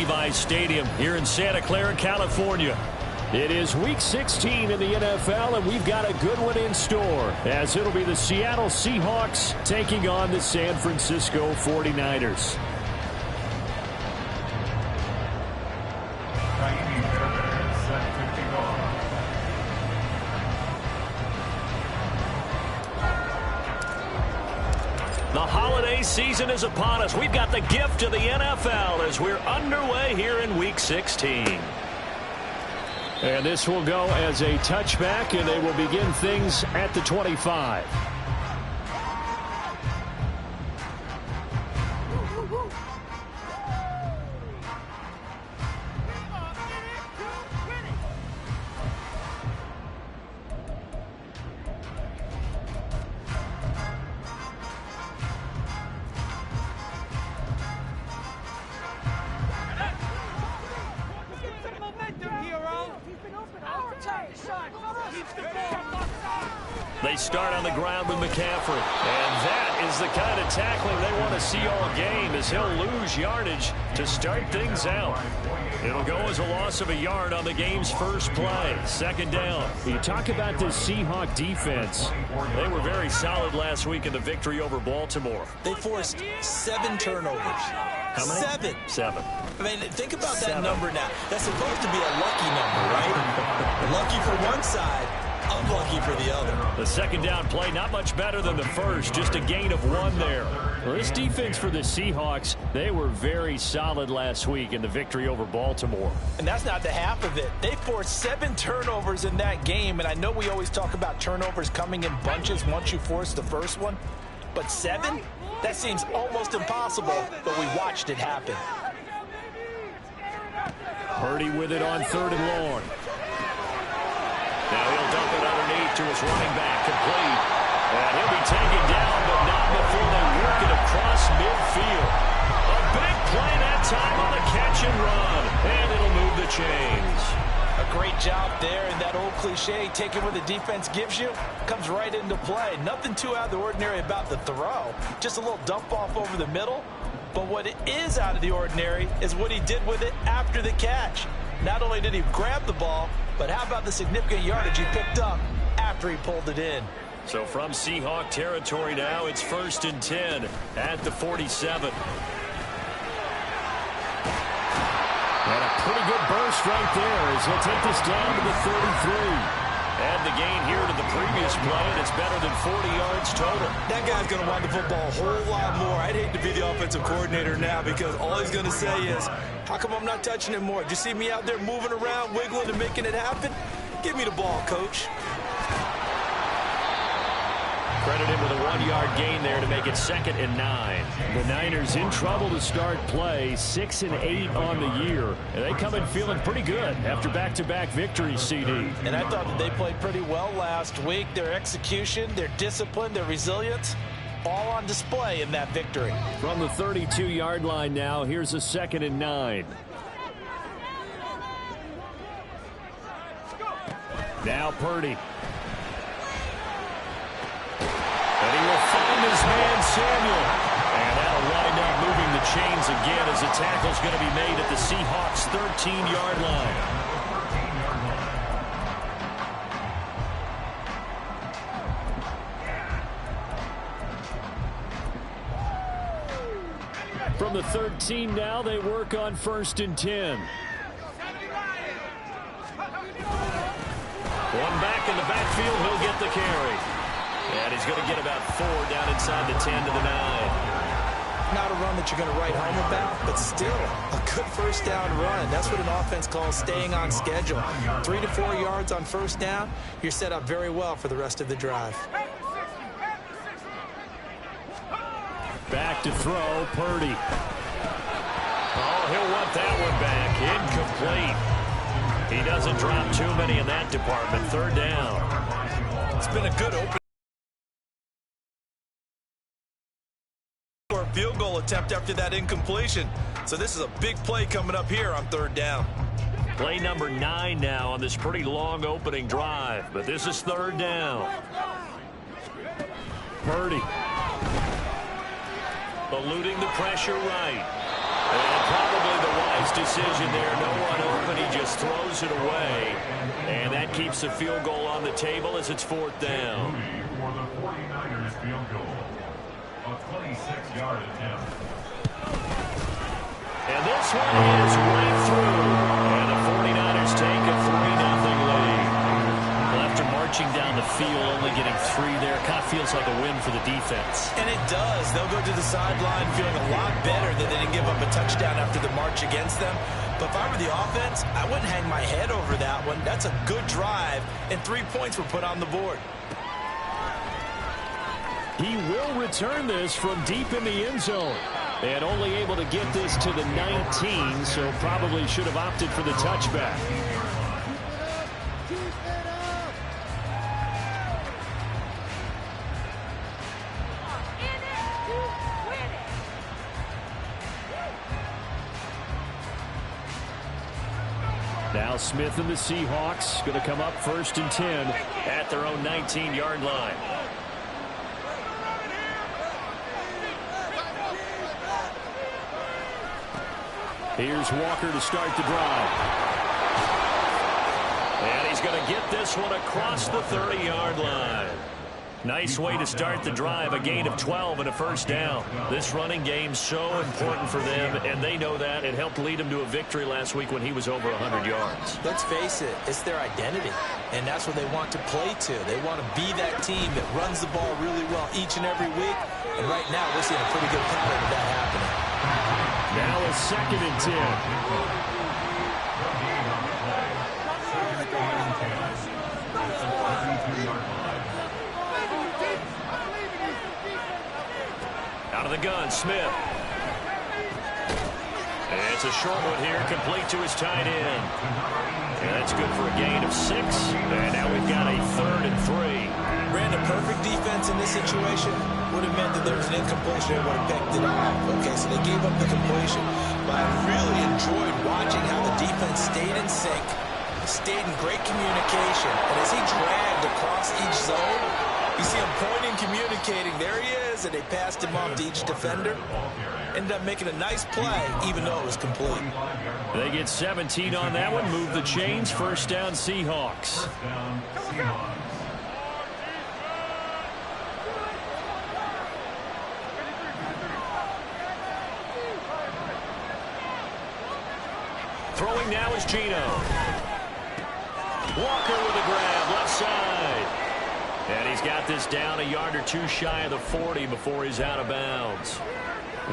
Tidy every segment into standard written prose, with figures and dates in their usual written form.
Levi's Stadium here in Santa Clara, California. It is Week 16 in the NFL, and we've got a good one in store, as it'll be the Seattle Seahawks taking on the San Francisco 49ers. The holiday season is upon us. We've got the gift of the NFL as we're underway here in Week 16. And this will go as a touchback, and they will begin things at the 25. They start on the ground with McCaffrey, and that is the kind of tackling they want to see all game, as he'll lose yardage to start things out. It'll go as a loss of a yard on the game's first play. Second down. You talk about this Seahawk defense. They were very solid last week in the victory over Baltimore. They forced 7 turnovers. How many? 7. I mean, think about that number now. That's supposed to be a lucky number, right? Lucky for one side, unlucky for the other. The second down play, not much better than the first, just a gain of 1 there. Well, this defense for the Seahawks, they were very solid last week in the victory over Baltimore. And that's not the half of it. They forced 7 turnovers in that game, and I know we always talk about turnovers coming in bunches once you force the first one, but 7? That seems almost impossible, but we watched it happen. Purdy with it on 3rd and long. Now he'll dump it underneath to his running back, complete. And he'll be taken down, but not before they work it across midfield. A big play that time on the catch and run, and it'll move the chains. A great job there, and that old cliche, taking what the defense gives you, comes right into play. Nothing too out of the ordinary about the throw. Just a little dump off over the middle. But what it is out of the ordinary is what he did with it after the catch. Not only did he grab the ball, but how about the significant yardage he picked up after he pulled it in? So from Seahawk territory now, it's 1st and 10 at the 47. And a pretty good burst right there as he'll take this down to the 33. And the gain here to the previous play, and it's better than 40 yards total. That guy's going to run the football a whole lot more. I'd hate to be the offensive coordinator now, because all he's going to say is, how come I'm not touching it more? Did you see me out there moving around, wiggling, and making it happen? Give me the ball, coach. Credit him with a 1-yard gain there to make it 2nd and 9. The Niners in trouble to start play, 6 and 8 on the year. And they come in feeling pretty good after back-to-back victories, CD. And I thought that they played pretty well last week. Their execution, their discipline, their resilience, all on display in that victory. From the 32-yard line now, here's a 2nd and 9. Now Purdy. And he will find his man, Samuel. And that'll wind up moving the chains again as the tackle's going to be made at the Seahawks' 13-yard line. From the 13 now, they work on 1st and 10. One back in the backfield, he'll get the carry. And he's going to get about 4 down inside the 10 to the 9. Not a run that you're going to write home about, but still a good first down run. That's what an offense calls staying on schedule. 3 to 4 yards on first down, you're set up very well for the rest of the drive. Back to throw, Purdy. Oh, he'll want that one back. Incomplete. He doesn't drop too many in that department. 3rd down. It's been a good open field goal attempt after that incompletion. So this is a big play coming up here on 3rd down. Play number 9 now on this pretty long opening drive. But this is 3rd down. Purdy. Eluding the pressure right. And probably the wise decision there. No one open. He just throws it away. And that keeps the field goal on the table as it's 4th down. For the 49ers field goal. A 26-yard attempt. And this one is right through. And the 49ers take a 3-0 lead. Well, after marching down the field, only getting 3 there, kind of feels like a win for the defense. And it does. They'll go to the sideline feeling a lot better that they didn't give up a touchdown after the march against them. But if I were the offense, I wouldn't hang my head over that one. That's a good drive, and 3 points were put on the board. He will return this from deep in the end zone. And only able to get this to the 19, so probably should have opted for the touchback. Now Smith and the Seahawks going to come up 1st and 10 at their own 19-yard line. Here's Walker to start the drive. And he's going to get this one across the 30-yard line. Nice way to start the drive, a gain of 12 and a 1st down. This running game's so important for them, and they know that. It helped lead him to a victory last week when he was over 100 yards. Let's face it, it's their identity, and that's what they want to play to. They want to be that team that runs the ball really well each and every week, and right now we're seeing a pretty good pattern of that happening. Now a 2nd and 10. Out of the gun, Smith. And it's a short one here, complete to his tight end. And that's good for a gain of 6. And now we've got a 3rd and 3. Brandon, perfect defense in this situation would have meant that there was an incompletion and would have picked it off. Okay, so they gave up the completion. But I really enjoyed watching how the defense stayed in sync, stayed in great communication. And as he dragged across each zone, you see him pointing, communicating. There he is, and they passed him off to each defender. Ended up making a nice play, even though it was complete. They get 17 on that one. Move the chains. 1st down, Seahawks. Throwing now is Geno. Walker with a grab, left side. And he's got this down a yard or 2 shy of the 40 before he's out of bounds.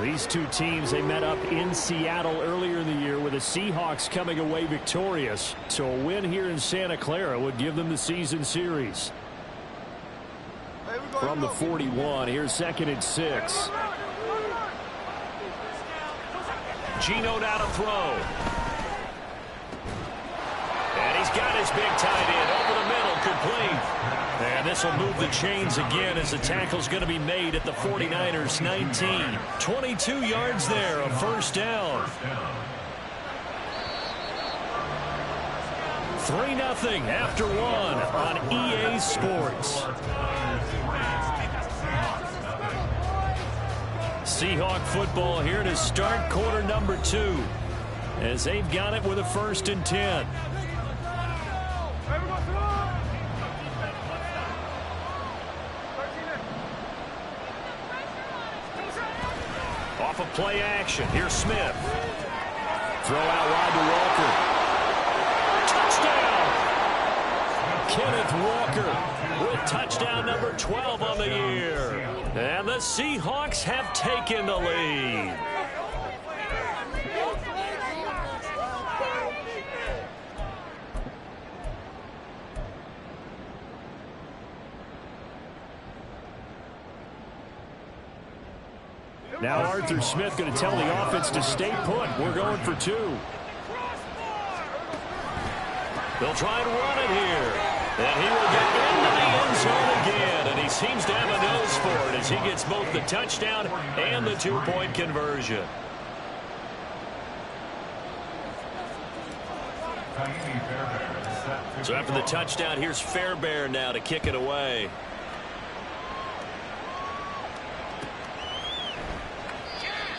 These two teams, they met up in Seattle earlier in the year with the Seahawks coming away victorious. So a win here in Santa Clara would give them the season series. From the 41, here's 2nd and 6. Geno now to throw. And he's got his big tight end over the middle, complete. And this will move the chains again as the tackle's going to be made at the 49ers 19. 22 yards there, a 1st down. 3-0 after 1 on EA Sports. Seahawk football here to start quarter number 2 as they've got it with a 1st and 10. Off of play action. Here's Smith. Throw out wide to Walker. Touchdown! Kenneth Walker with touchdown number 12 on the year. And the Seahawks have taken the lead. Now Arthur Smith going to tell the offense to stay put. We're going for 2. They'll try and run it here. And he will get into the end zone again. And he seems to have a nose for it as he gets both the touchdown and the 2-point conversion. So after the touchdown, here's Fairbairn now to kick it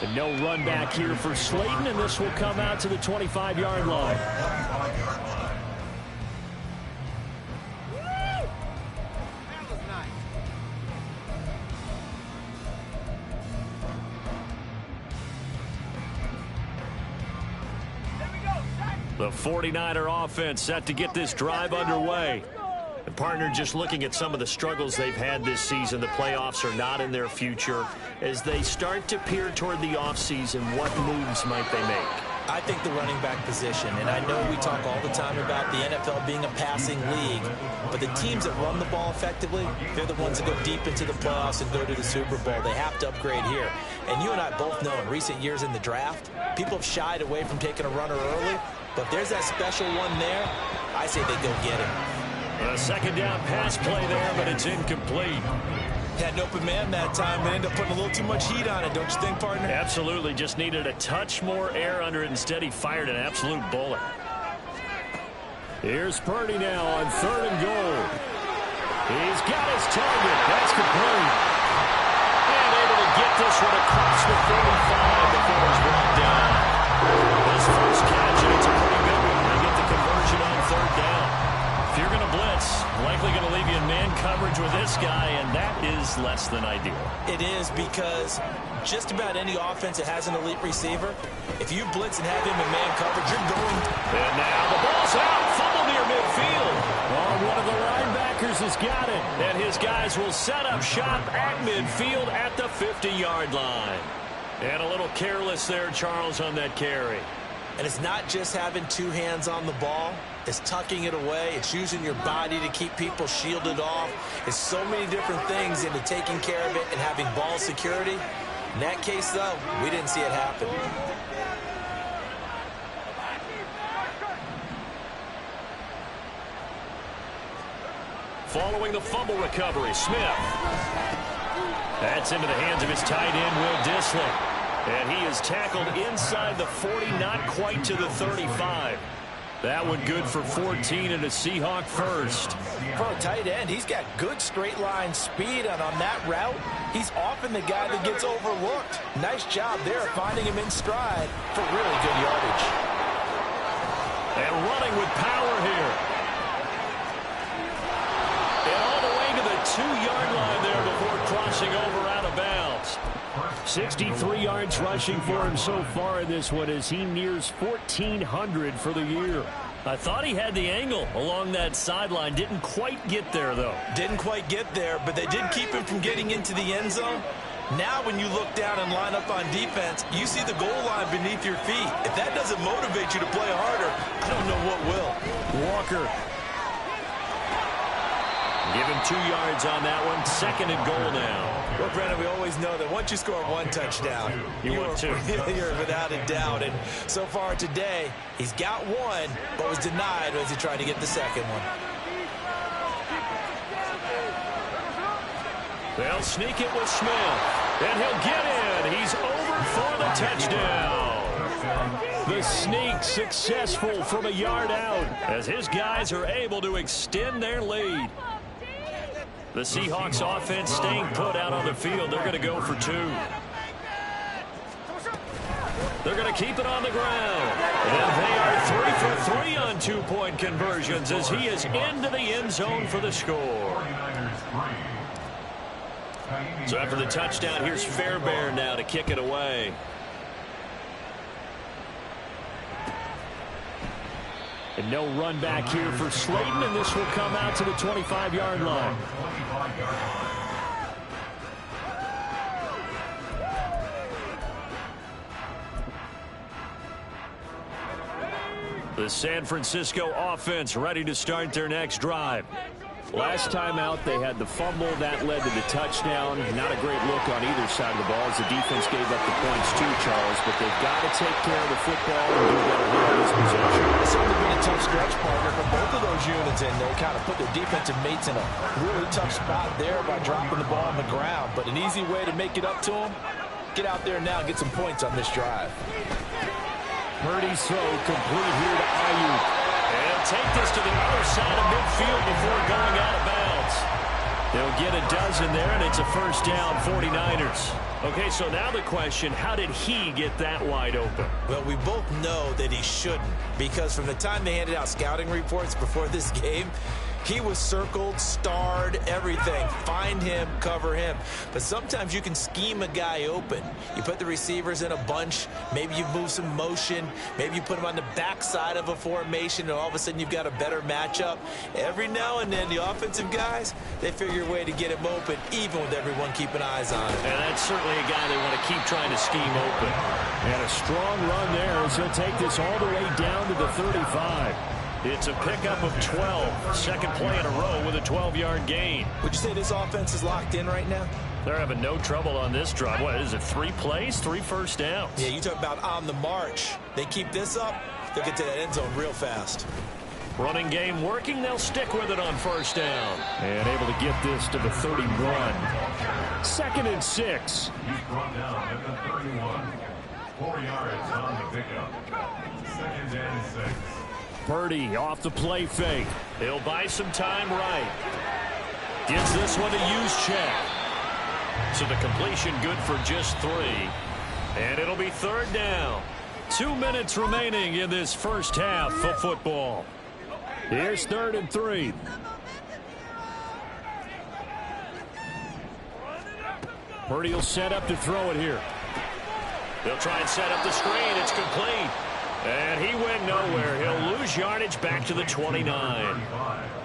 And no run back here for Slayton, and this will come out to the 25-yard line. The 49er offense set to get this drive underway. And partner, just looking at some of the struggles they've had this season, the playoffs are not in their future. As they start to peer toward the offseason, what moves might they make? I think the running back position, and I know we talk all the time about the NFL being a passing league, but the teams that run the ball effectively, they're the ones that go deep into the playoffs and go to the Super Bowl. They have to upgrade here. And you and I both know in recent years in the draft, people have shied away from taking a runner early, but there's that special one there. I say they go get him. A second down pass play there, but it's incomplete. Had an open man that time, but ended up putting a little too much heat on it, don't you think, partner? Absolutely. Just needed a touch more air under it. Instead, he fired an absolute bullet. Here's Purdy now on 3rd and goal. He's got his target. That's complete. And able to get this one across the 45 before it's brought down. His first catch, and it's a pretty good one. They get the conversion on 3rd down. If you're going to blitz, likely going to leave you in man coverage with this guy, and that is less than ideal. It is, because just about any offense that has an elite receiver, if you blitz and have him in man coverage, you're going. And now the ball's out. Fumble near midfield. Oh, one of the linebackers has got it. And his guys will set up shop at midfield at the 50-yard line. And a little careless there, Charles, on that carry. And it's not just having two hands on the ball. It's tucking it away. It's using your body to keep people shielded off. It's so many different things into taking care of it and having ball security. In that case, though, we didn't see it happen. Following the fumble recovery, Smith. That's into the hands of his tight end, Will Dissly. And he is tackled inside the 40, not quite to the 35. That one good for 14 and a Seahawk first. For a tight end, he's got good straight line speed, and on that route, he's often the guy that gets overlooked. Nice job there finding him in stride for really good yardage. And running with power here. And all the way to the 2-yard line there before crossing over out of bounds. 63 yards rushing for him so far in this one as he nears 1,400 for the year. I thought he had the angle along that sideline. Didn't quite get there, though. Didn't quite get there, but they did keep him from getting into the end zone. Now when you look down and line up on defense, you see the goal line beneath your feet. If that doesn't motivate you to play harder, I don't know what will. Walker. Give him 2 yards on that one. 2nd and goal now. Well, Brennan, we always know that once you score one touchdown, you want two. You're without a doubt. And so far today, he's got one, but was denied as he tried to get the second one. They'll sneak it with Smith. And he'll get in. He's over for the touchdown. The sneak successful from a yard out as his guys are able to extend their lead. The Seahawks offense staying put out on the field. They're going to go for 2. They're going to keep it on the ground. And they are 3 for 3 on 2-point conversions as he is into the end zone for the score. So after the touchdown, here's Fairbairn now to kick it away. And no run back here for Slayton, and this will come out to the 25-yard line. The San Francisco offense ready to start their next drive. Last time out, they had the fumble. That led to the touchdown. Not a great look on either side of the ball as the defense gave up the points too, Charles. But they've got to take care of the football and do better here in this possession. It's certainly been a tough stretch, partner, for both of those units, and they kind of put their defensive mates in a really tough spot there by dropping the ball on the ground. But an easy way to make it up to them, get out there now and get some points on this drive. Purdy's throw complete here to Ayuk. And take this to the other side of midfield before going out of bounds. They'll get a dozen there, and it's a first down, 49ers. Okay, so now the question, how did he get that wide open? Well, we both know that he shouldn't, because from the time they handed out scouting reports before this game, he was circled, starred, everything. Find him, cover him. But sometimes you can scheme a guy open. You put the receivers in a bunch. Maybe you move some motion. Maybe you put them on the backside of a formation, and all of a sudden you've got a better matchup. Every now and then, the offensive guys, they figure a way to get him open, even with everyone keeping eyes on him. And that's certainly a guy they want to keep trying to scheme open. And a strong run there as he'll take this all the way down to the 35. It's a pickup of 12. Second play in a row with a 12-yard gain. Would you say this offense is locked in right now? They're having no trouble on this drive. What is it, 3 plays, 3 first downs? Yeah, you talk about on the march. They keep this up, they'll get to that end zone real fast. Running game working. They'll stick with it on first down. And able to get this to the 31. 2nd and 6. He's brought down at the 31. 4 yards on the pickup. 2nd and 6. Purdy off the play fake. He'll buy some time right. Gives this one to Juszczyk. So the completion good for just 3. And it'll be 3rd down. 2 minutes remaining in this first half of football. Here's 3rd and 3. Purdy will set up to throw it here. They'll try and set up the screen. It's complete. And he went nowhere. He'll lose yardage back to the 29.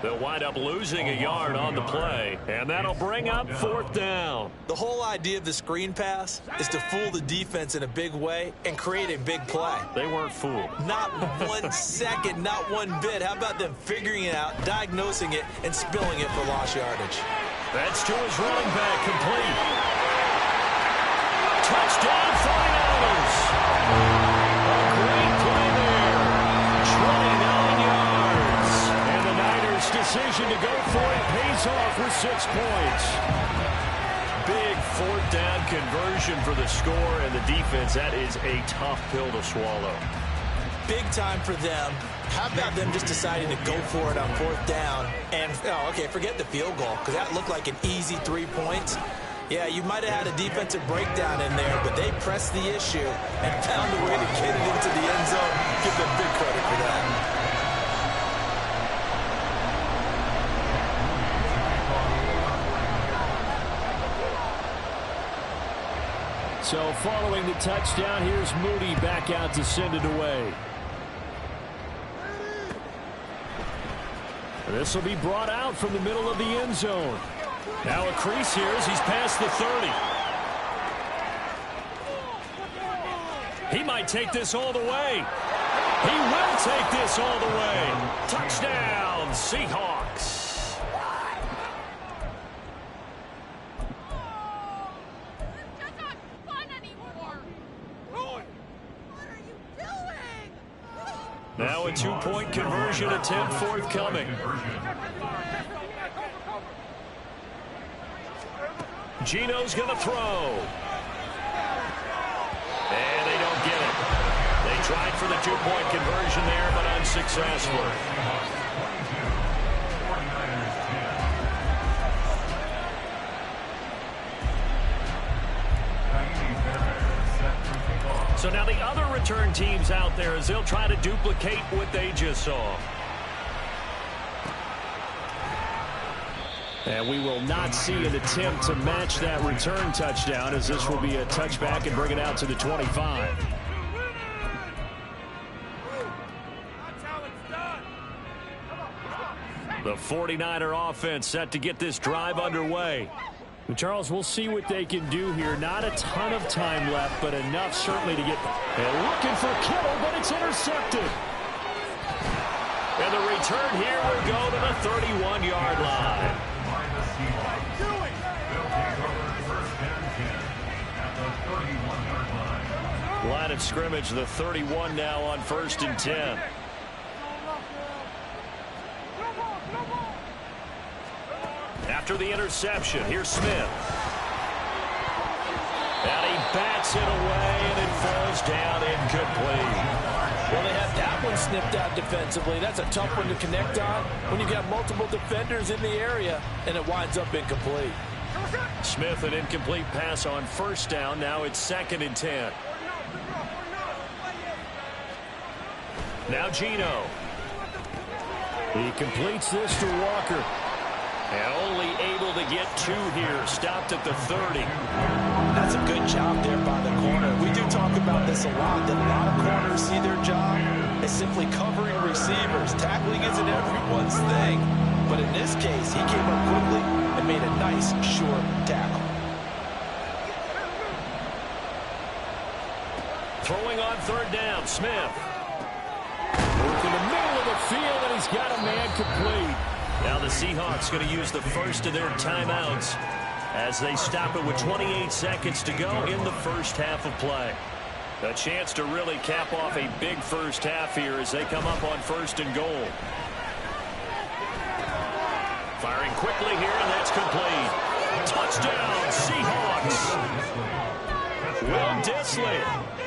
They'll wind up losing a yard on the play, and that'll bring up 4th down. The whole idea of the screen pass is to fool the defense in a big way and create a big play. They weren't fooled. Not 1 second, not 1 bit. How about them figuring it out, diagnosing it, and spilling it for lost yardage? That's to his running back, complete. Touchdown, 49ers. Great play there. 29 yards. And the Niners' decision to go for it pays off with 6 points. Big 4th down conversion for the score, and the defense, that is a tough pill to swallow. Big time for them. How about them just deciding to go for it on 4th down? And, oh, okay, forget the field goal, because that looked like an easy 3 points. Yeah, you might have had a defensive breakdown in there, but they pressed the issue and found a way to get it into the end zone. Give them big credit for that. So following the touchdown, here's Moody back out to send it away. This will be brought out from the middle of the end zone. Now a crease here as he's past the 30. He might take this all the way. He will take this all the way. Touchdown, Seahawks. Now a 2-point conversion attempt forthcoming. Gino's going to throw. And they don't get it. They tried for the 2-point conversion there, but unsuccessful. So now the other return teams out there as they'll try to duplicate what they just saw. And we will not see an attempt to match that return touchdown, as this will be a touchback and bring it out to the 25. The 49er offense set to get this drive underway. And Charles, we'll see what they can do here. Not a ton of time left, but enough certainly to get... And looking for Kittle, but it's intercepted. And the return here will go to the 31-yard line. Line of scrimmage, the 31 now on 1st and 10. After the interception, here's Smith. And he bats it away, and it falls down incomplete. Well, they have that one snipped out defensively. That's a tough one to connect on when you've got multiple defenders in the area, and it winds up incomplete. Smith, an incomplete pass on first down. Now it's 2nd and 10. Now Geno. He completes this to Walker. And only able to get 2 here. Stopped at the 30. That's a good job there by the corner. We do talk about this a lot, that a lot of corners see their job as simply covering receivers. Tackling isn't everyone's thing. But in this case, he came up quickly and made a nice, short tackle. Throwing on 3rd down, Smith. Work in the middle of the field, and he's got a man complete. Now the Seahawks going to use the first of their timeouts as they stop it with 28 seconds to go in the first half of play. A chance to really cap off a big first half here as they come up on 1st and goal. Firing quickly here, and that's complete. Touchdown, Seahawks. Will Dissly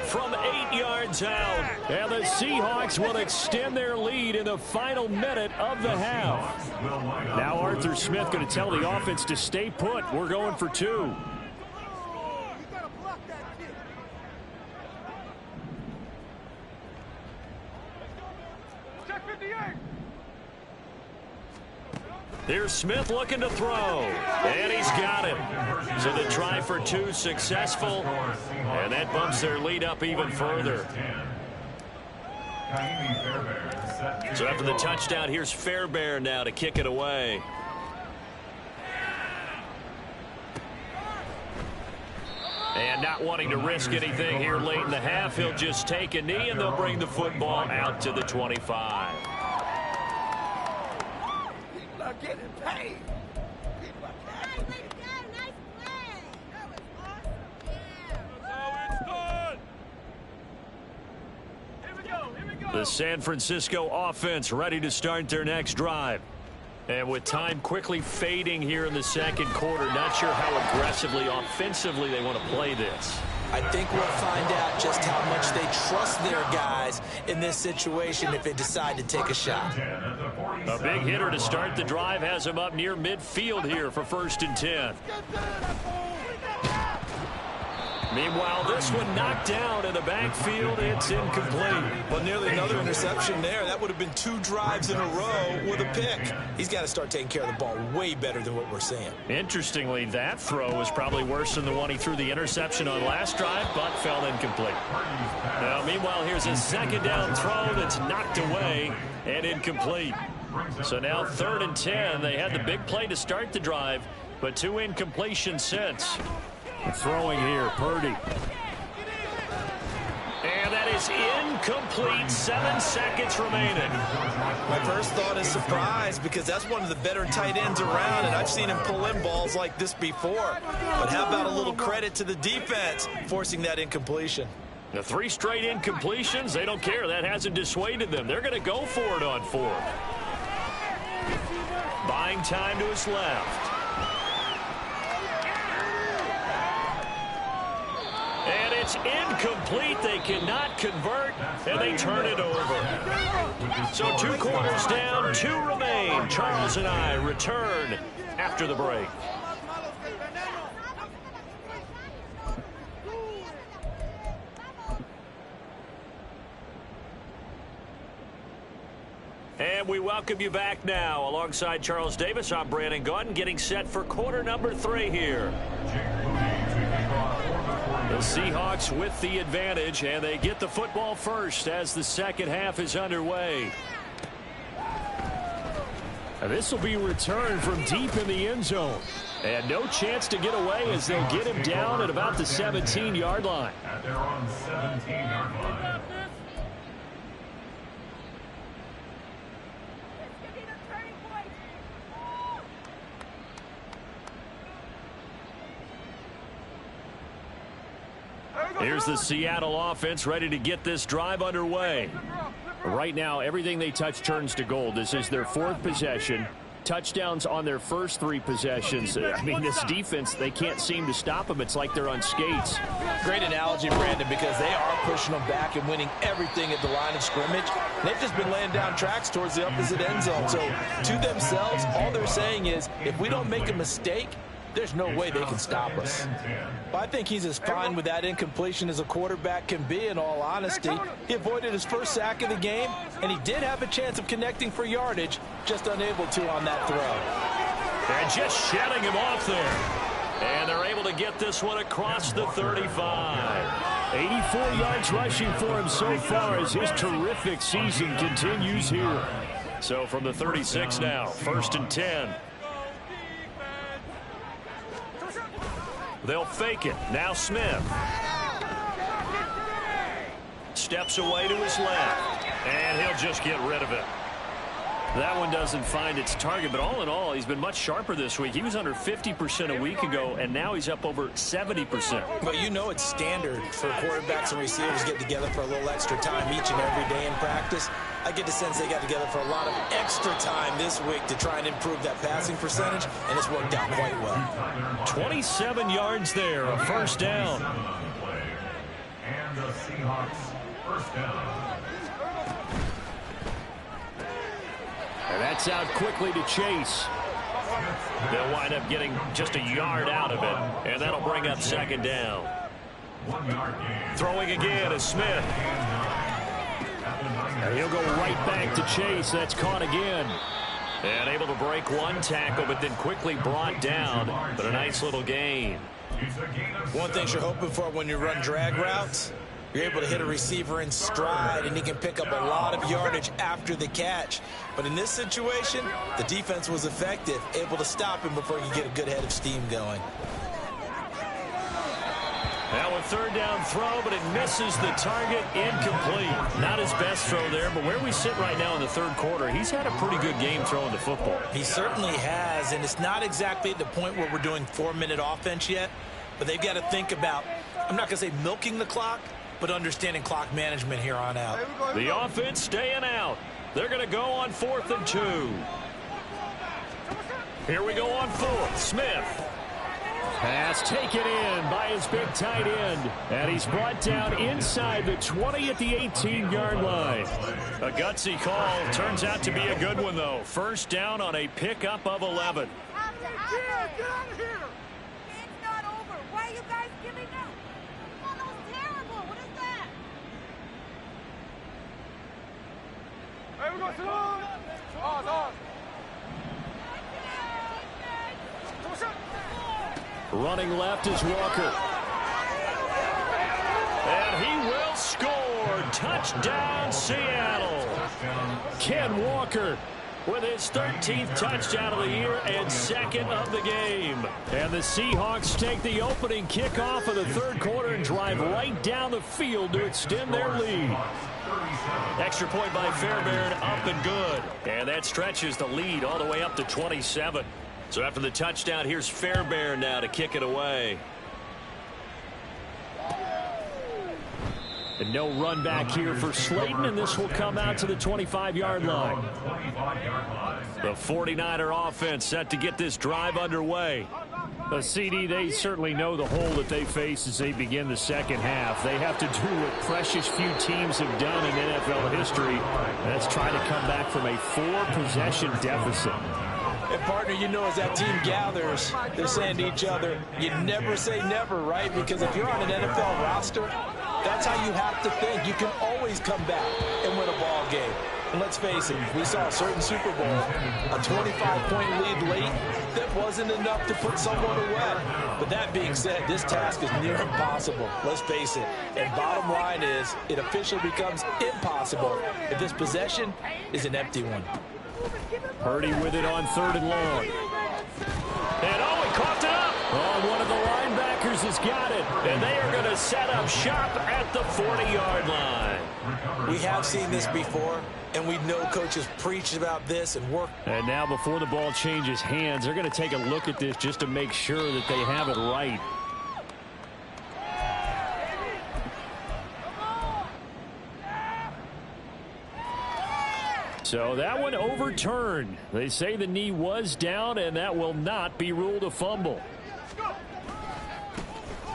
from 8 yards out. And the Seahawks will extend their lead in the final minute of the half. Now Arthur Smith going to tell the offense to stay put. We're going for 2. Here's Smith looking to throw. And he's got it. So the try for 2 successful. And that bumps their lead up even further. So after the touchdown, here's Fairbairn now to kick it away. And not wanting to risk anything here late in the half, he'll just take a knee, and they'll bring the football out to the 25. Getting paid. The San Francisco offense ready to start their next drive. And with time quickly fading here in the 2nd quarter, not sure how aggressively, offensively they want to play this. I think we'll find out just how much they trust their guys in this situation if they decide to take a shot. A big hitter to start the drive has him up near midfield here for 1st and 10. Meanwhile, this one knocked down in the backfield. It's incomplete. Well, nearly another interception there. That would have been 2 drives in a row with a pick. He's got to start taking care of the ball way better than what we're seeing. Interestingly, that throw was probably worse than the one he threw the interception on last drive, but fell incomplete. Now, meanwhile, here's a 2nd down throw that's knocked away and incomplete. So now 3rd and 10. They had the big play to start the drive, but 2 incompletions since. Throwing here, Purdy. And that is incomplete. 7 seconds remaining. My first thought is surprise because that's one of the better tight ends around, and I've seen him pull in balls like this before. But how about a little credit to the defense forcing that incompletion? The 3 straight incompletions, they don't care. That hasn't dissuaded them. They're going to go for it on 4th. Buying time to his left. And it's incomplete. They cannot convert, and they turn it over. So 2 quarters down, 2 remain. Charles and I return after the break. And we welcome you back now. Alongside Charles Davis, I'm Brandon Gaudin, getting set for quarter number 3 here. The Seahawks with the advantage, and they get the football first as the 2nd half is underway. And this will be returned from deep in the end zone. And no chance to get away as they'll get him down at about the 17-yard line. At their own 17-yard line. Here's the Seattle offense ready to get this drive underway. Right now, everything they touch turns to gold. This is their 4th possession. touchdowns on their first 3 possessions. I mean, this defense, they can't seem to stop them. It's like they're on skates. Great analogy, Brandon, because they are pushing them back and winning everything at the line of scrimmage. They've just been laying down tracks towards the opposite end zone. So to themselves, all they're saying is, if we don't make a mistake, there's no way they can stop us. But I think he's as fine with that incompletion as a quarterback can be, in all honesty. He avoided his first sack of the game, and he did have a chance of connecting for yardage, just unable to on that throw. And just shedding him off there. And they're able to get this one across the 35. 84 yards rushing for him so far as his terrific season continues here. So from the 36 now, 1st and 10. They'll fake it. Now Smith. Steps away to his left. And he'll just get rid of it. That one doesn't find its target, but all in all, he's been much sharper this week. He was under 50% a week ago, and now he's up over 70%. But you know it's standard for quarterbacks and receivers to get together for a little extra time each and every day in practice. I get the sense they got together for a lot of extra time this week to try and improve that passing percentage, and it's worked out quite well. 27 yards there, a first down. And the Seahawks first down. And that's out quickly to Chase. They'll wind up getting just a yard out of it, and that'll bring up 2nd down. 1 yard gain. Throwing again is Smith. And he'll go right back to Chase. That's caught again. And able to break 1 tackle, but then quickly brought down. But a nice little gain. One thing you're hoping for when you run drag routes, you're able to hit a receiver in stride, and he can pick up a lot of yardage after the catch. But in this situation, the defense was effective, able to stop him before he could get a good head of steam going. Now a 3rd down throw, but it misses the target, incomplete. Not his best throw there, but where we sit right now in the 3rd quarter, he's had a pretty good game throwing the football. He certainly has, and it's not exactly at the point where we're doing 4-minute offense yet, but they've got to think about, I'm not going to say milking the clock, but understanding clock management here on out. The offense staying out. They're going to go on 4th and 2. Here we go on 4th. Smith. Pass taken in by his big tight end. And he's brought down inside the 20 at the 18-yard line. A gutsy call. Turns out to be a good one, though. First down on a pickup of 11. Get out of here! It's not over. Why are you guys giving up? Oh, that was terrible. What is that? Hey, we got some. Running left is Walker. And he will score. Touchdown, Seattle. Ken Walker with his 13th touchdown of the year and 2nd of the game. And the Seahawks take the opening kickoff of the 3rd quarter and drive right down the field to extend their lead. Extra point by Fairbairn, up and good. And that stretches the lead all the way up to 27. So after the touchdown, here's Fairbairn now to kick it away. And no run back here for Slayton, and this will come out to the 25-yard line. The 49er offense set to get this drive underway. CD, they certainly know the hole that they face as they begin the second half. They have to do what precious few teams have done in NFL history. That's try to come back from a 4-possession deficit. And, partner, you know, as that team gathers, they're saying to each other, you never say never, right? Because if you're on an NFL roster, that's how you have to think. You can always come back and win a ball game. And let's face it, we saw a certain Super Bowl, a 25-point lead late that wasn't enough to put someone away. But that being said, this task is near impossible. Let's face it. And bottom line is, it officially becomes impossible if this possession is an empty one. Purdy with it on 3rd and long. And oh, he coughed it up. Oh, one of the linebackers has got it. And they are going to set up shop at the 40-yard line. We have seen this before, and we know coaches preach about this and work. And now before the ball changes hands, they're going to take a look at this just to make sure that they have it right. So that one overturned. They say the knee was down, and that will not be ruled a fumble.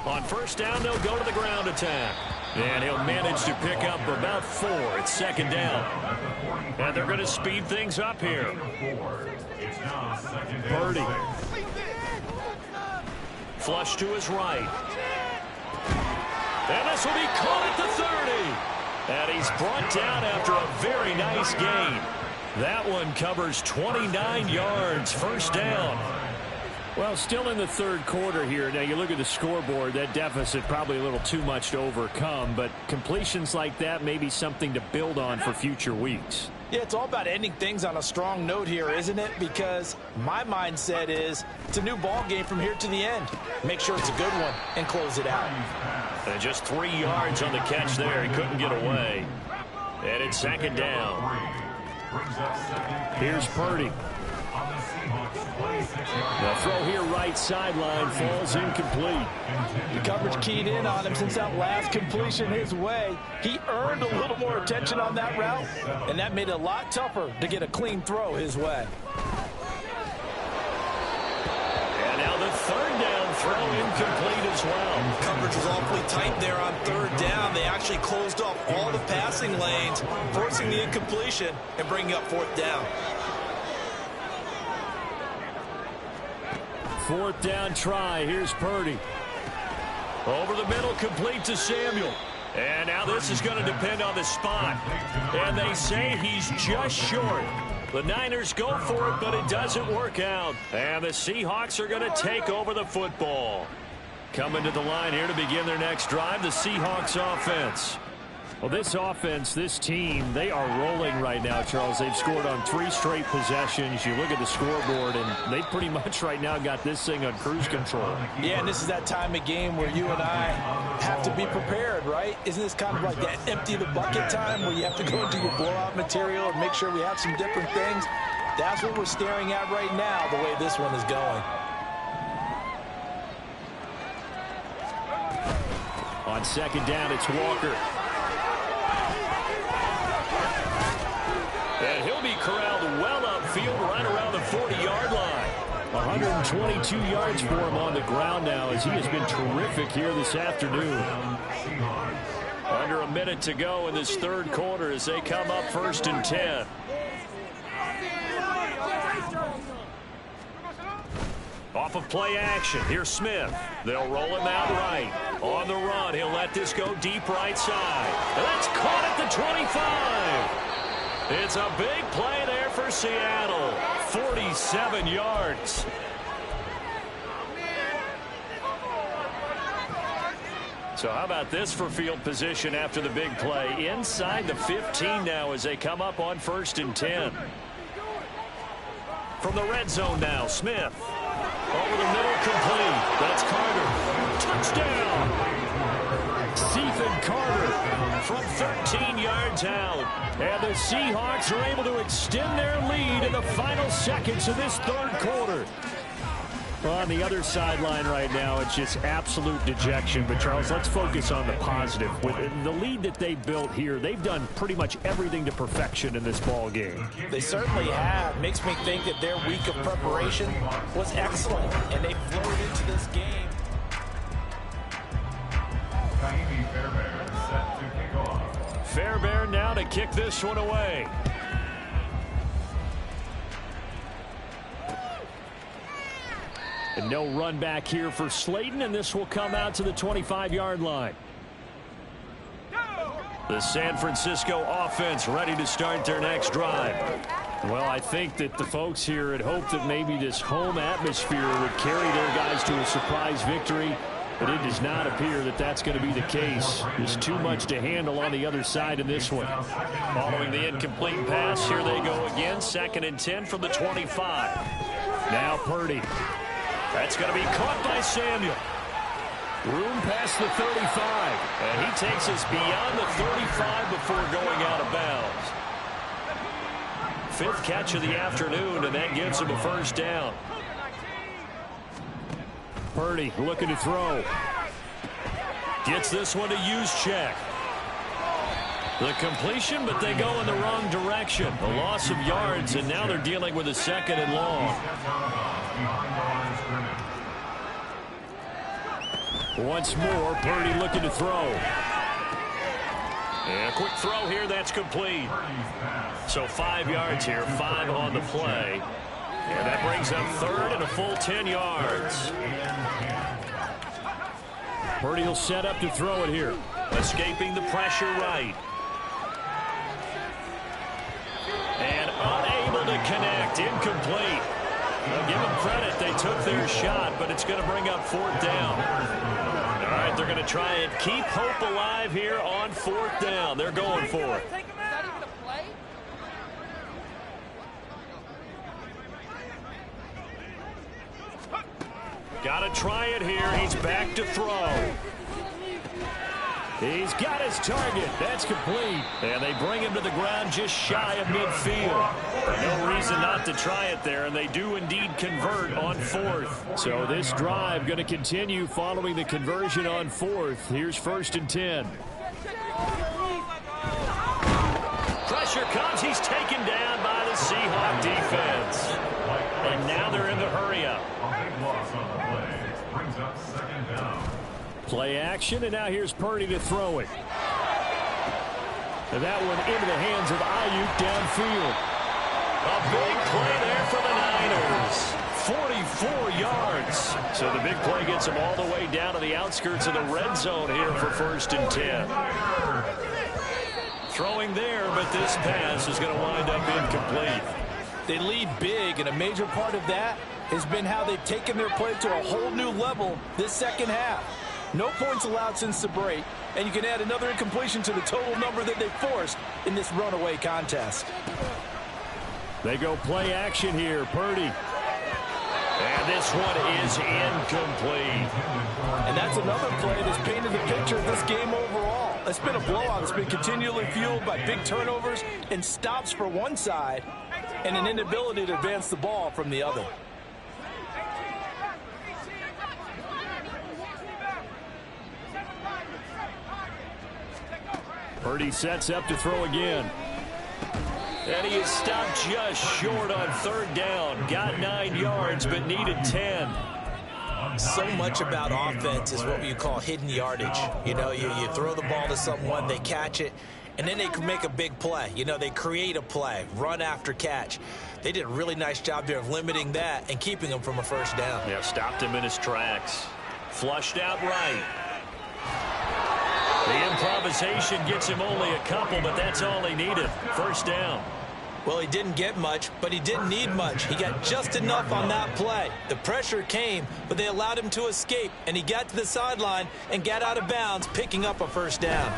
On first down, they'll go to the ground attack. And he'll manage to pick up about 4. It's second down. And they're going to speed things up here. Purdy. Flush to his right. And this will be caught at the 30. And he's brought down after a very nice gain. That one covers 29 yards. First down. Well, still in the third quarter here. Now, you look at the scoreboard, that deficit probably a little too much to overcome, but completions like that may be something to build on for future weeks. Yeah, it's all about ending things on a strong note here, isn't it? Because my mindset is it's a new ball game from here to the end. Make sure it's a good one and close it out. And just 3 yards on the catch there. He couldn't get away. And it's second down. Here's Purdy. The throw here right sideline falls incomplete. The coverage keyed in on him since that last completion his way. He earned a little more attention on that route, and that made it a lot tougher to get a clean throw his way. And now the third down throw incomplete as well. Coverage was awfully tight there on third down. They actually closed off all the passing lanes, forcing the incompletion and bringing up fourth down. Fourth down try. Here's Purdy. Over the middle, complete to Samuel. And now this is going to depend on the spot. And they say he's just short. The Niners go for it, but it doesn't work out. And the Seahawks are going to take over the football. Coming to the line here to begin their next drive, the Seahawks offense. Well, this offense, this team, they are rolling right now, Charles. They've scored on 3 straight possessions. You look at the scoreboard, and they pretty much right now got this thing on cruise control. Yeah, and this is that time of game where you and I have to be prepared, right? Isn't this kind of like that empty the bucket time where you have to go into your blowout material and make sure we have some different things? That's what we're staring at right now, the way this one is going. On second down, it's Walker. And he'll be corralled well upfield right around the 40-yard line. 122 yards for him on the ground now as he has been terrific here this afternoon. Under a minute to go in this third quarter as they come up first and 10. Off of play action, here's Smith. They'll roll him out right. On the run, he'll let this go deep right side. And that's caught at the 25. It's a big play there for Seattle. 47 yards. So how about this for field position after the big play? Inside the 15 now as they come up on first and 10. From the red zone now, Smith. Over the middle, complete. That's Carter. Touchdown. Stephen Carter from 13 yards out. And the Seahawks are able to extend their lead in the final seconds of this third quarter. Well, on the other sideline right now, it's just absolute dejection. But, Charles, let's focus on the positive. With the lead that they built here, they've done pretty much everything to perfection in this ball game. They certainly have. Makes me think that their week of preparation was excellent, and they flowed into this game. Fairbairn now to kick this one away. And no run back here for Slayton, and this will come out to the 25-yard line. The San Francisco offense ready to start their next drive. Well, I think that the folks here had hoped that maybe this home atmosphere would carry their guys to a surprise victory, but it does not appear that that's going to be the case. There's too much to handle on the other side in this one. Following the incomplete pass, here they go again. Second and 10 from the 25. Now Purdy. That's going to be caught by Samuel. Room past the 35. And he takes us beyond the 35 before going out of bounds. 5th catch of the afternoon, and that gives him a first down. Purdy looking to throw. Gets this one to Juszczyk. The completion, but they go in the wrong direction. A loss of yards, and now they're dealing with a 2nd and long. Once more, Purdy looking to throw. And a quick throw here, that's complete. So 5 yards here, 5 on the play. And that brings up 3rd and a full 10 yards. Purdy will set up to throw it here. Escaping the pressure right. And unable to connect, incomplete. Now give them credit, they took their shot, but it's going to bring up 4th down. All right, they're going to try and keep hope alive here on 4th down. They're going for it. Got to try it here. He's back to throw. He's got his target. That's complete. And they bring him to the ground just shy of midfield. No reason not to try it there, and they do indeed convert on 4th. So this drive going to continue following the conversion on 4th. Here's 1st and 10. Pressure comes. He's taken down by the Seahawk defense. And now they're in the hurry-up. Play action, and now here's Purdy to throw it. And that one into the hands of Ayuk downfield. A big play there for the Niners. 44 yards. So the big play gets them all the way down to the outskirts of the red zone here for 1st and 10. Throwing there, but this pass is going to wind up incomplete. They lead big, and a major part of that has been how they've taken their play to a whole new level this 2nd half. No points allowed since the break, and you can add another incompletion to the total number that they forced in this runaway contest. They go play action here, Purdy. And this one is incomplete. And that's another play that's painted the picture of this game overall. It's been a blowout. It's been continually fueled by big turnovers and stops for one side and an inability to advance the ball from the other. Purdy sets up to throw again. And he is stopped just short on 3rd down. Got 9 yards, but needed 10. So much about offense is what you call hidden yardage. You know, you throw the ball to someone, they catch it, and then they can make a big play. You know, they create a play, run after catch. They did a really nice job there of limiting that and keeping him from a 1st down. Yeah, stopped him in his tracks. Flushed out right. The improvisation gets him only a couple, but that's all he needed. 1st down. Well, he didn't get much, but he didn't need much. He got just enough on that play. The pressure came, but they allowed him to escape, and he got to the sideline and got out of bounds, picking up a 1st down.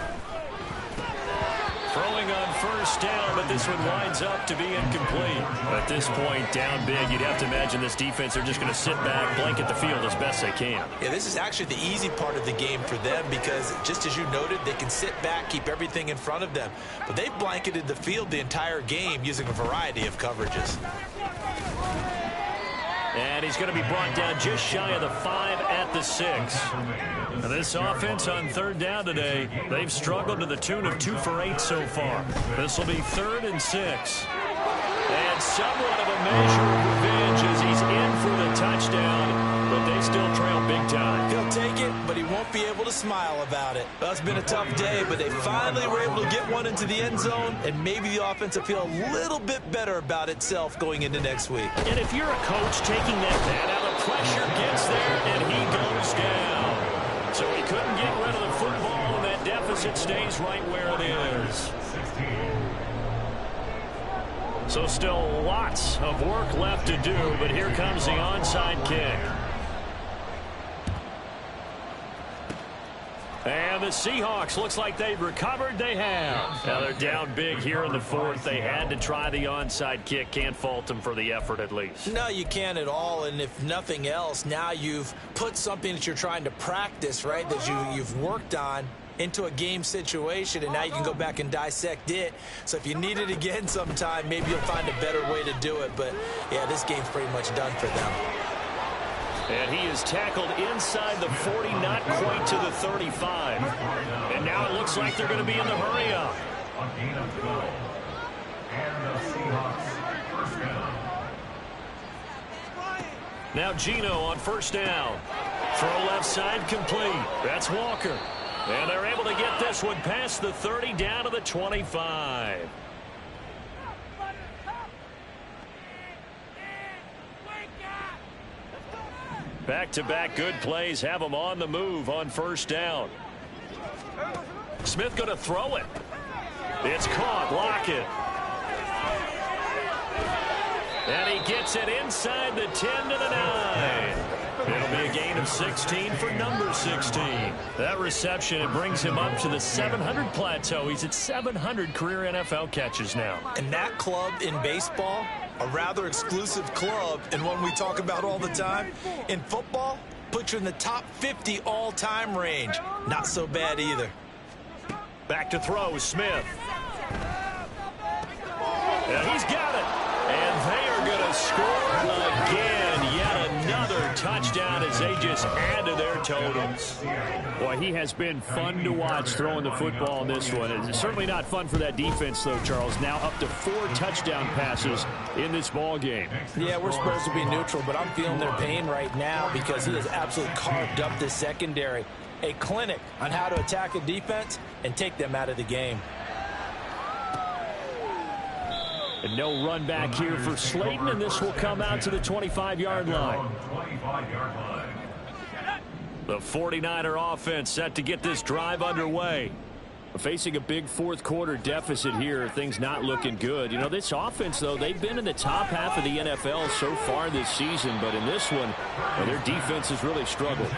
Throwing on 1st down, but this one winds up to be incomplete. At this point, down big, you'd have to imagine this defense are just going to sit back, blanket the field as best they can. Yeah, this is actually the easy part of the game for them because, just as you noted, they can sit back, keep everything in front of them. But they blanketed the field the entire game using a variety of coverages. And he's going to be brought down just shy of the 5 at the 6. Now this offense on 3rd down today, they've struggled to the tune of 2 for 8 so far. This will be 3rd and 6. And somewhat of a measure of revenge as he's in for the touchdown, but they still trail big time. He'll take it, but he won't be able to smile about it. Well, it's been a tough day, but they finally were able to get one into the end zone, and maybe the offense will feel a little bit better about itself going into next week. And if you're a coach taking that bat out, the pressure gets there, and he goes down. So he couldn't get rid of the football, and that deficit stays right where it is. So still lots of work left to do, but here comes the onside kick. And the Seahawks, looks like they've recovered. They have. Now they're down big here in the 4th. They had to try the onside kick. Can't fault them for the effort at least. No, you can't at all. And if nothing else, now you've put something that you're trying to practice, right, that you've worked on into a game situation, and now you can go back and dissect it. So if you need it again sometime, maybe you'll find a better way to do it. But, yeah, this game's pretty much done for them. And he is tackled inside the 40, not quite to the 35. And now it looks like they're going to be in the hurry-up. A gain of 12. And the Seahawks first down. Now Geno on first down. Throw left side complete. That's Walker. And they're able to get this one past the 30 down to the 25. Back-to-back good plays have them on the move on first down. Smith going to throw it. It's caught. Lockett. And he gets it inside the 10 to the 9. It'll be a gain of 16 for number 16. That reception, it brings him up to the 700 plateau. He's at 700 career NFL catches now. And that club in baseball, a rather exclusive club and one we talk about all the time. In football, put you in the top 50 all-time range. Not so bad either. Back to throw, Smith. And he's got it. And they are going to score again. Yet another touchdown as they just add to their totals. Boy, he has been fun to watch throwing the football in this one. It's certainly not fun for that defense, though, Charles. Now up to 4 touchdown passes in this ball game. Yeah, we're supposed to be neutral, but I'm feeling their pain right now because he has absolutely carved up the secondary. A clinic on how to attack a defense and take them out of the game. And no run back here for Slayton, and this will come out to the 25-yard line. 25-yard line. The 49er offense set to get this drive underway. Facing a big fourth-quarter deficit here, things not looking good. You know, this offense, though, they've been in the top half of the NFL so far this season, but in this one, well, their defense has really struggled.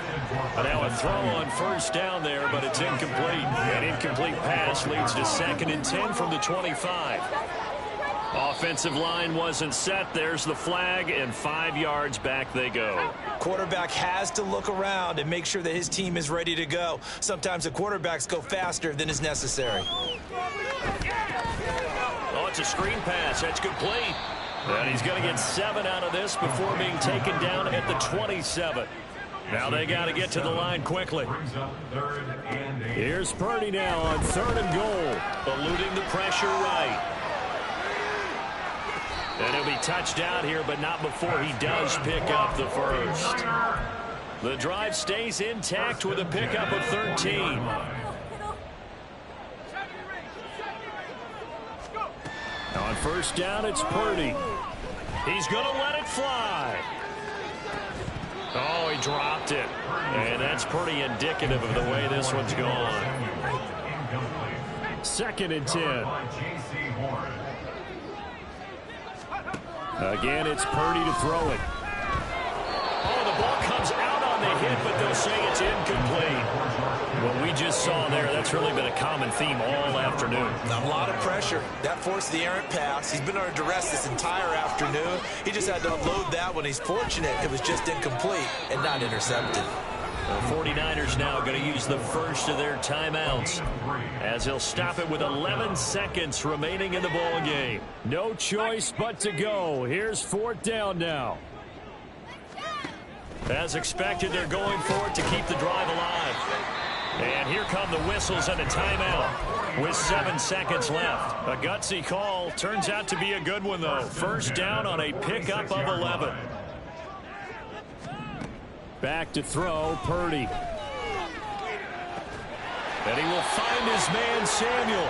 Now a throw on first down there, but it's incomplete. An incomplete pass leads to 2nd and 10 from the 25. Offensive line wasn't set. There's the flag, and 5 yards back they go. Quarterback has to look around and make sure that his team is ready to go. Sometimes the quarterbacks go faster than is necessary. Oh, it's a screen pass. That's complete. And he's going to get 7 out of this before being taken down at the 27. Now they got to get to the line quickly. Here's Purdy now on 3rd and goal. Eluding the pressure right. And he'll be touched out here, but not before he does pick up the first. The drive stays intact with a pickup of 13. On first down, it's Purdy. He's going to let it fly. Oh, he dropped it. And that's pretty indicative of the way this one's gone. 2nd and 10. Again, it's Purdy to throw it. Oh, the ball comes out on the hit, but they'll say it's incomplete. What we just saw there, that's really been a common theme all afternoon. A lot of pressure. That forced the errant pass. He's been under duress this entire afternoon. He just had to unload that one. He's fortunate it was just incomplete and not intercepted. The 49ers now going to use the first of their timeouts as he'll stop it with 11 seconds remaining in the ball game. No choice but to go. Here's 4th down now. As expected, they're going for it to keep the drive alive. And here come the whistles and a timeout with 7 seconds left. A gutsy call. Turns out to be a good one, though. First down on a pickup of 11. Back to throw, Purdy. And he will find his man, Samuel.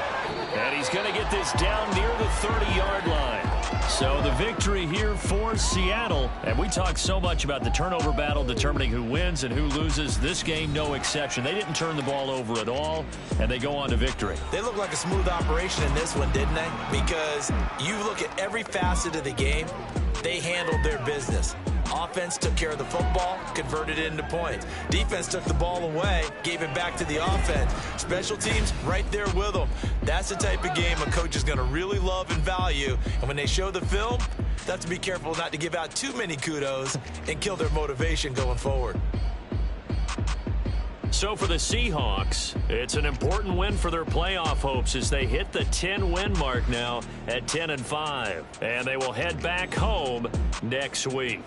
And he's going to get this down near the 30-yard line. So the victory here for Seattle. And we talked so much about the turnover battle determining who wins and who loses. This game, no exception. They didn't turn the ball over at all, and they go on to victory. They look like a smooth operation in this one, didn't they? Because you look at every facet of the game, they handled their business. Offense took care of the football, converted it into points. Defense took the ball away, gave it back to the offense. Special teams right there with them. That's the type of game a coach is going to really love and value. And when they show the film, they have to be careful not to give out too many kudos and kill their motivation going forward. So for the Seahawks, it's an important win for their playoff hopes as they hit the 10-win mark now at 10-5. And they will head back home next week.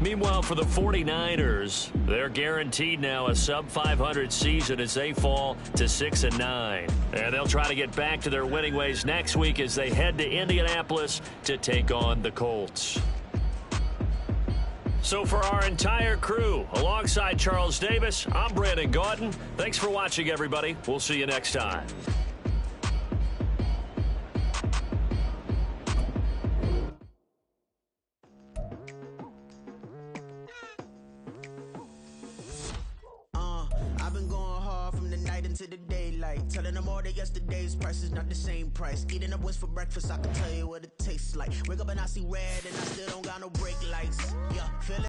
Meanwhile, for the 49ers, they're guaranteed now a sub-500 season as they fall to 6-9. And they'll try to get back to their winning ways next week as they head to Indianapolis to take on the Colts. So for our entire crew, alongside Charles Davis, I'm Brandon Gaudin. Thanks for watching, everybody. We'll see you next time. To the daylight, telling them all that yesterday's price is not the same price. Eating up what's for breakfast, I can tell you what it tastes like. Wake up and I see red and I still don't got no brake lights. Yeah, feeling